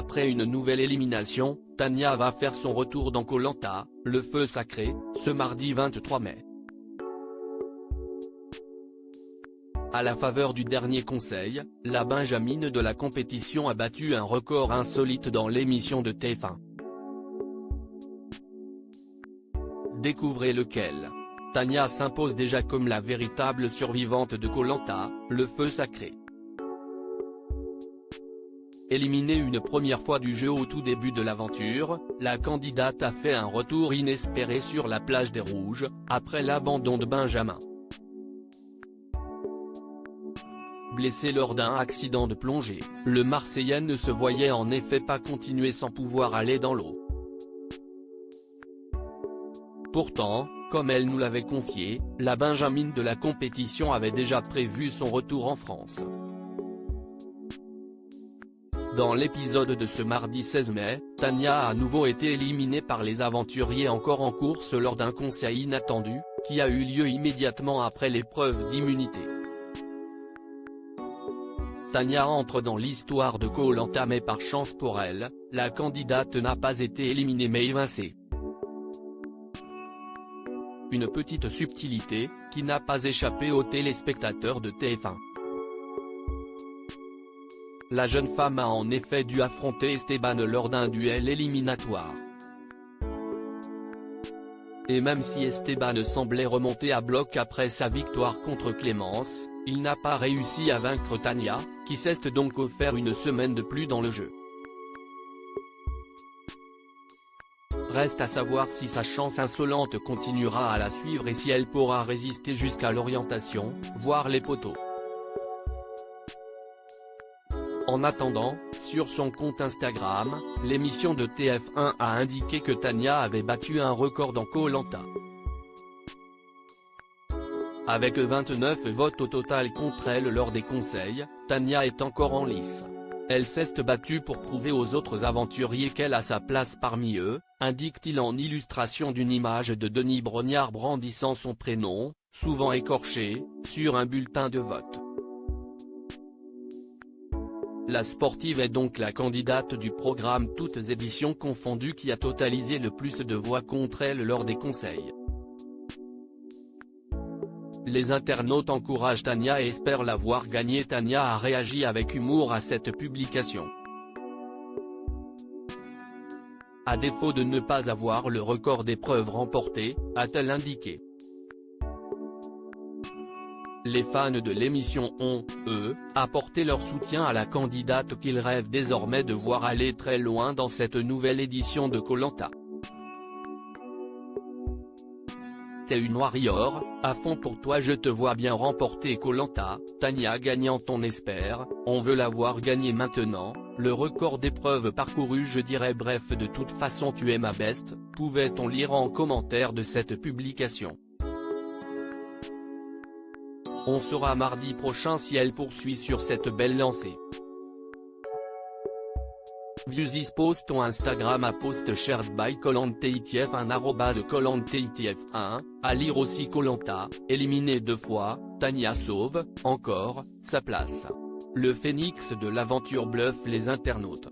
Après une nouvelle élimination, Tania va faire son retour dans Koh Lanta, le feu sacré, ce mardi 23 mai. À la faveur du dernier conseil, la Benjamine de la compétition a battu un record insolite dans l'émission de TF1. Découvrez lequel. Tania s'impose déjà comme la véritable survivante de Koh Lanta, le feu sacré. Éliminée une première fois du jeu au tout début de l'aventure, la candidate a fait un retour inespéré sur la plage des Rouges, après l'abandon de Benjamin. Blessé lors d'un accident de plongée, le Marseillais ne se voyait en effet pas continuer sans pouvoir aller dans l'eau. Pourtant, comme elle nous l'avait confié, la Benjamine de la compétition avait déjà prévu son retour en France. Dans l'épisode de ce mardi 16 mai, Tania a à nouveau été éliminée par les aventuriers encore en course lors d'un conseil inattendu, qui a eu lieu immédiatement après l'épreuve d'immunité. Tania entre dans l'histoire de Koh Lanta mais par chance pour elle, la candidate n'a pas été éliminée mais évincée. Une petite subtilité, qui n'a pas échappé aux téléspectateurs de TF1. La jeune femme a en effet dû affronter Esteban lors d'un duel éliminatoire. Et même si Esteban semblait remonter à bloc après sa victoire contre Clémence, il n'a pas réussi à vaincre Tania, qui s'est donc offert une semaine de plus dans le jeu. Reste à savoir si sa chance insolente continuera à la suivre et si elle pourra résister jusqu'à l'orientation, voire les poteaux. En attendant, sur son compte Instagram, l'émission de TF1 a indiqué que Tania avait battu un record dans Koh Lanta. Avec 29 votes au total contre elle lors des conseils, Tania est encore en lice. Elle s'est battue pour prouver aux autres aventuriers qu'elle a sa place parmi eux, indique-t-il en illustration d'une image de Denis Brognard brandissant son prénom, souvent écorché, sur un bulletin de vote. La sportive est donc la candidate du programme toutes éditions confondues qui a totalisé le plus de voix contre elle lors des conseils. Les internautes encouragent Tania et espèrent la voir gagner. Tania a réagi avec humour à cette publication. À défaut de ne pas avoir le record d'épreuves remportées, a-t-elle indiqué. Les fans de l'émission ont, eux, apporté leur soutien à la candidate qu'ils rêvent désormais de voir aller très loin dans cette nouvelle édition de Koh Lanta. T'es une warrior, à fond pour toi, je te vois bien remporter Koh Lanta, Tania gagnante on espère, on veut la voir gagner maintenant, le record d'épreuves parcourues je dirais bref de toute façon tu es ma best, pouvait-on lire en commentaire de cette publication. On saura mardi prochain si elle poursuit sur cette belle lancée. Views is post on Instagram à post shared by @kolantaitf1 @kolantaitf1, à lire aussi Koh Lanta, éliminé 2 fois, Tania sauve, encore, sa place. Le phénix de l'aventure bluffe les internautes.